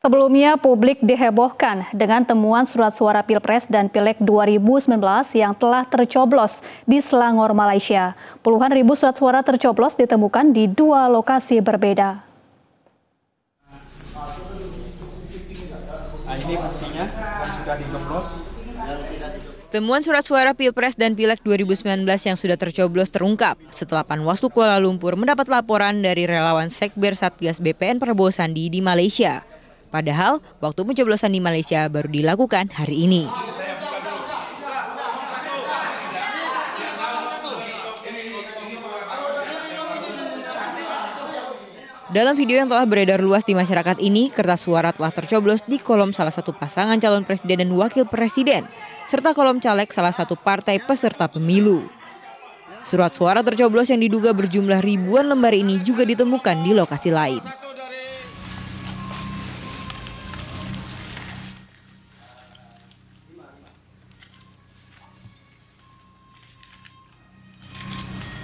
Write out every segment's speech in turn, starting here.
Sebelumnya, publik dihebohkan dengan temuan surat suara Pilpres dan Pileg 2019 yang telah tercoblos di Selangor, Malaysia. Puluhan ribu surat suara tercoblos ditemukan di dua lokasi berbeda. Ini buktinya yang sudah dicoblos. Temuan surat suara Pilpres dan Pileg 2019 yang sudah tercoblos terungkap setelah Panwaslu Kuala Lumpur mendapat laporan dari relawan Sekber Satgas BPN Prabowo Sandi di Malaysia. Padahal, waktu pencoblosan di Malaysia baru dilakukan hari ini. Dalam video yang telah beredar luas di masyarakat ini, kertas suara telah tercoblos di kolom salah satu pasangan calon presiden dan wakil presiden, serta kolom caleg salah satu partai peserta pemilu. Surat suara tercoblos yang diduga berjumlah ribuan lembar ini juga ditemukan di lokasi lain.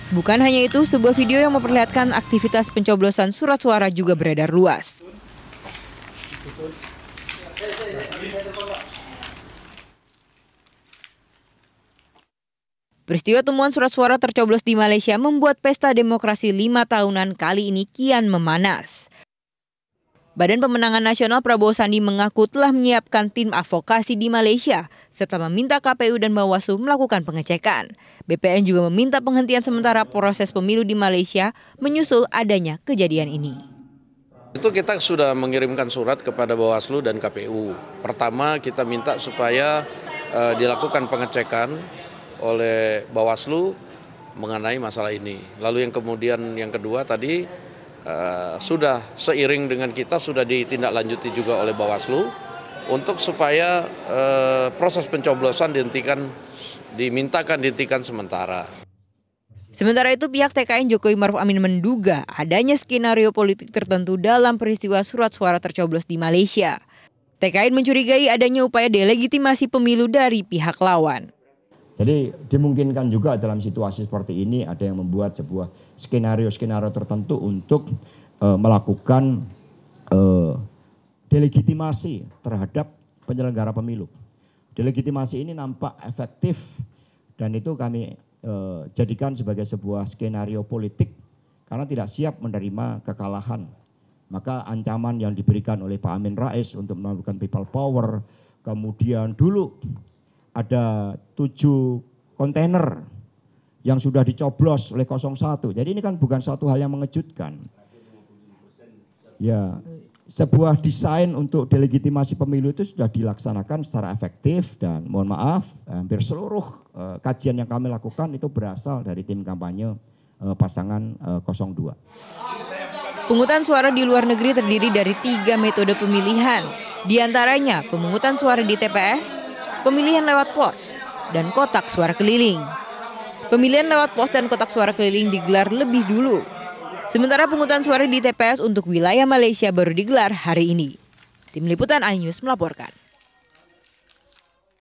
Bukan hanya itu, sebuah video yang memperlihatkan aktivitas pencoblosan surat suara juga beredar luas. Peristiwa temuan surat suara tercoblos di Malaysia membuat pesta demokrasi 5 tahunan kali ini kian memanas. Badan Pemenangan Nasional Prabowo Sandi mengaku telah menyiapkan tim advokasi di Malaysia serta meminta KPU dan Bawaslu melakukan pengecekan. BPN juga meminta penghentian sementara proses pemilu di Malaysia menyusul adanya kejadian ini. Itu kita sudah mengirimkan surat kepada Bawaslu dan KPU. Pertama kita minta supaya dilakukan pengecekan oleh Bawaslu mengenai masalah ini. Lalu yang kedua tadi sudah seiring dengan kita sudah ditindaklanjuti juga oleh Bawaslu untuk supaya proses pencoblosan dimintakan dihentikan sementara. Sementara itu pihak TKN Jokowi Maruf Amin menduga adanya skenario politik tertentu dalam peristiwa surat suara tercoblos di Malaysia. TKN mencurigai adanya upaya delegitimasi pemilu dari pihak lawan. Jadi dimungkinkan juga dalam situasi seperti ini ada yang membuat sebuah skenario-skenario tertentu untuk melakukan delegitimasi terhadap penyelenggara pemilu. Delegitimasi ini nampak efektif dan itu kami jadikan sebagai sebuah skenario politik karena tidak siap menerima kekalahan. Maka ancaman yang diberikan oleh Pak Amin Rais untuk melakukan people power, kemudian dulu ada 7 kontainer yang sudah dicoblos oleh 01. Jadi ini kan bukan suatu hal yang mengejutkan. Ya, sebuah desain untuk delegitimasi pemilu itu sudah dilaksanakan secara efektif dan mohon maaf, hampir seluruh kajian yang kami lakukan itu berasal dari tim kampanye pasangan 02. Pemungutan suara di luar negeri terdiri dari 3 metode pemilihan. Di antaranya pemungutan suara di TPS, pemilihan lewat pos, dan kotak suara keliling. Pemilihan lewat pos dan kotak suara keliling digelar lebih dulu. Sementara pemungutan suara di TPS untuk wilayah Malaysia baru digelar hari ini. Tim Liputan iNews melaporkan.